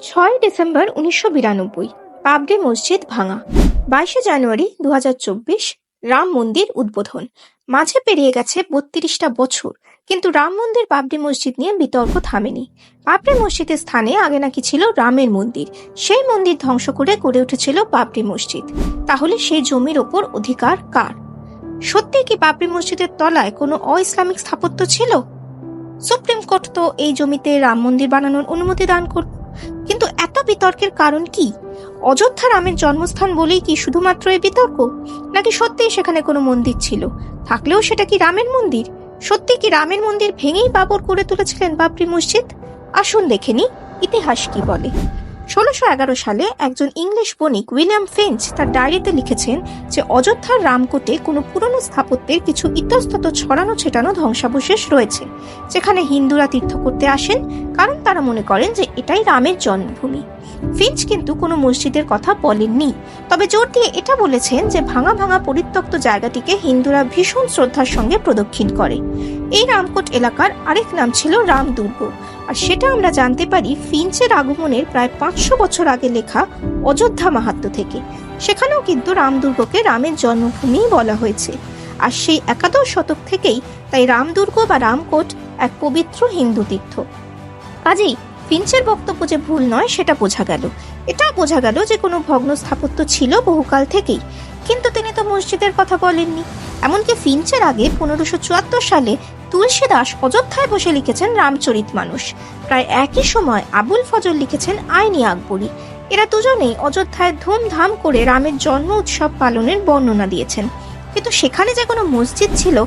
December 1992 Babri মসজিদ ভাঙা। 22 জানুয়ারি 2024 রাম মন্দির উদ্বোধন। মাঝে পেরিয়ে গেছে 32টা বছর, কিন্তু রাম মন্দির বাবরি মসজিদ নিয়ে বিতর্ক থামেনি। বাবরি মসজিদের স্থানে আগে নাকি ছিল রামের মন্দির, সেই মন্দির ধ্বংস করে গড়ে উঠেছিল বাবরি মসজিদ। তাহলে সেই জমির ওপর অধিকার কার? সত্যি কি বাবরি মসজিদের তলায় কোনো অ-ইসলামিক স্থাপত্য ছিল? সুপ্রিম কোর্ট তো এই জমিতে রাম মন্দির বানানোর অনুমতি দান করত, কিন্তু এত বিতর্কের কারণ কি? অযোধ্যা রামের জন্মস্থান বলেই কি শুধুমাত্র এই বিতর্ক, নাকি সত্যিই সেখানে কোনো মন্দির ছিল? থাকলেও সেটা কি রামের মন্দির? সত্যি কি রামের মন্দির ভেঙেই বাবর করে তুলেছিলেন বাবরি মসজিদ? আসুন দেখে নি ইতিহাস কি বলে। 1611 সালে একজন ইংলিশ বণিক উইলিয়াম ফিঞ্চ তার ডায়েরিতে লিখেছেন যে অযোধ্যার রামকোটে কোনো পুরনো স্থাপত্যের কিছু ইতস্তত ছড়ানো ছেটানো ধ্বংসাবশেষ রয়েছে, যেখানে হিন্দুরা তীর্থ করতে আসেন, কারণ তারা মনে করেন যে এটাই রামের জন্মভূমি। ফিঞ্চ কিন্তু কোনো মসজিদের কথা বলেননি, তবে জোর দিয়ে এটা বলেছেন যে ভাঙা ভাঙা পরিত্যক্ত জায়গাটিকে হিন্দুরা ভীষণ শ্রদ্ধার সঙ্গে প্রদক্ষিণ করে। এই রামকোট এলাকার আরেক নাম ছিল রামদুর্গ, আর সেটা আমরা জানতে পারি ফিঞ্চের আগমনের প্রায় 500 বছর আগে লেখা অযোধ্যা মাহাত্ম্য থেকে। সেখানেও কিন্তু রামদুর্গকে রামের জন্মভূমি বলা হয়েছে, আর সেই একাদশ শতক থেকেই তাই রামদুর্গ বা রামকোট এক পবিত্র হিন্দু তীর্থ। কাজেই ফিঞ্চের বক্তব্য যে ভুল নয় সেটা বোঝা গেল। এটা বোঝা গেল যে কোনো ভগ্ন স্থাপত্য ছিল বহুকাল থেকেই, কিন্তু তিনি তো মসজিদের কথা বলেননি। এমনকি ফিঞ্চের আগে 1574 সালে তুলসীদাস অযোধ্যায় বসে লিখেছেন রামচরিতমানস। প্রায় একই সময় আবুল ফজল লিখেছেন আইনি আকবরী। এরা দুজনেই অযোধ্যায় ধুমধাম করে রামের জন্ম উৎসব পালনের বর্ণনা দিয়েছেন, কিন্তু সেখানে যে কোনো মসজিদ ছিল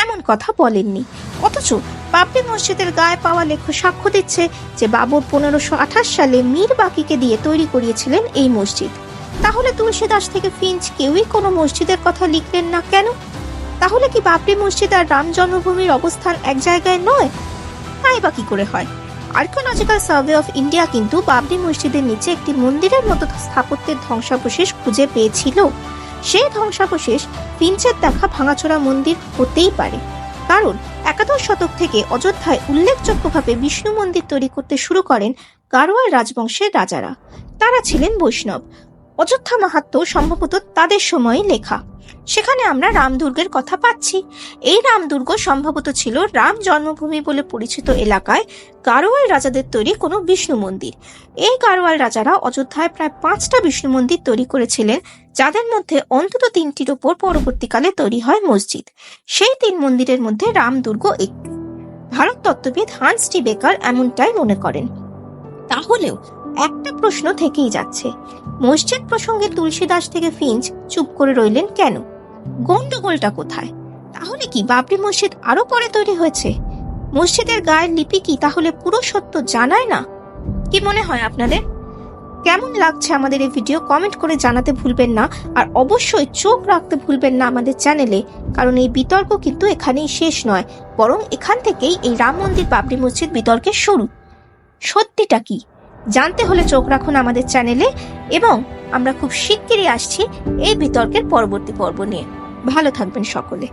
এমন কথা বলেননি। অথচ বাবরি মসজিদের গায়ে পাওয়া লেখ সাক্ষ্য দিচ্ছে যে বাবর 1528 সালে মীর বাকিকে দিয়ে তৈরি করিয়েছিলেন এই মসজিদ। তাহলে তুলসীদাস থেকে ফিঞ্চ কেউই কোনো মসজিদের কথা লিখলেন না কেন? তাহলে কি বাবরি মসজিদ আর রাম জন্মভূমির অবস্থান এক জায়গায় নয়? তাই বা কি করে হয়? আর্কিওলজিক্যাল সার্ভে অফ ইন্ডিয়া কিন্তু বাবরি মসজিদের নিচে একটি মন্দিরের মতো স্থাপত্যের ধ্বংসাবশেষ খুঁজে পেয়েছিল। সেই ধ্বংসাবশেষ ফিঞ্চের দেখা ভাঙাচোরা মন্দির হতেই পারে, কারণ একাদশ শতক থেকে অযোধ্যায় উল্লেখযোগ্যভাবে বিষ্ণু মন্দির তৈরি করতে শুরু করেন গাড়োয়াল রাজবংশের রাজারা। তারা ছিলেন বৈষ্ণব। অযোধ্যা মাহাত্ম্য সম্ভবত তাদের সময়ই লেখা। সেখানে আমরা রামদুর্গের কথা পাচ্ছি। এই রামদুর্গ সম্ভবত ছিল রাম জন্মভূমি বলে পরিচিত এলাকায় গাড়োয়াল রাজাদের তৈরি কোনো বিষ্ণু মন্দির। এই গাড়োয়াল রাজারা অযোধ্যায় প্রায় 5টা বিষ্ণু মন্দির তৈরি করেছিলেন, যাদের মধ্যে অন্তত 3টির ওপর পরবর্তীকালে তৈরি হয় মসজিদ। সেই 3 মন্দিরের মধ্যে রামদুর্গ একটি। ভারত তত্ত্ববিদ হান্স টি বেকার এমনটাই মনে করেন। তাহলেও একটা প্রশ্ন থেকেই যাচ্ছে, মসজিদ প্রসঙ্গে তুলসীদাস থেকে ফিঞ্চ চুপ করে রইলেন কেন? গন্ডগোলটা কোথায়? তাহলে কি বাবরি মসজিদ আরো পরে তৈরি হয়েছে? মসজিদের গায়ের লিপি কি তাহলে পুরো সত্য জানায় না? কি মনে হয় আপনাদের? কেমন লাগছে আমাদের এই ভিডিও কমেন্ট করে জানাতে ভুলবেন না, আর অবশ্যই চোখ রাখতে ভুলবেন না আমাদের চ্যানেলে, কারণ এই বিতর্ক কিন্তু এখানেই শেষ নয়, বরং এখান থেকেই এই রাম মন্দির বাবরি মসজিদ বিতর্কের শুরু। সত্যিটা কি জানতে হলে চোখ রাখুন আমাদের চ্যানেলে, এবং আমরা খুব শিগগিরই আসছি এই বিতর্কের পরবর্তী পর্ব নিয়ে। ভালো থাকবেন সকলে।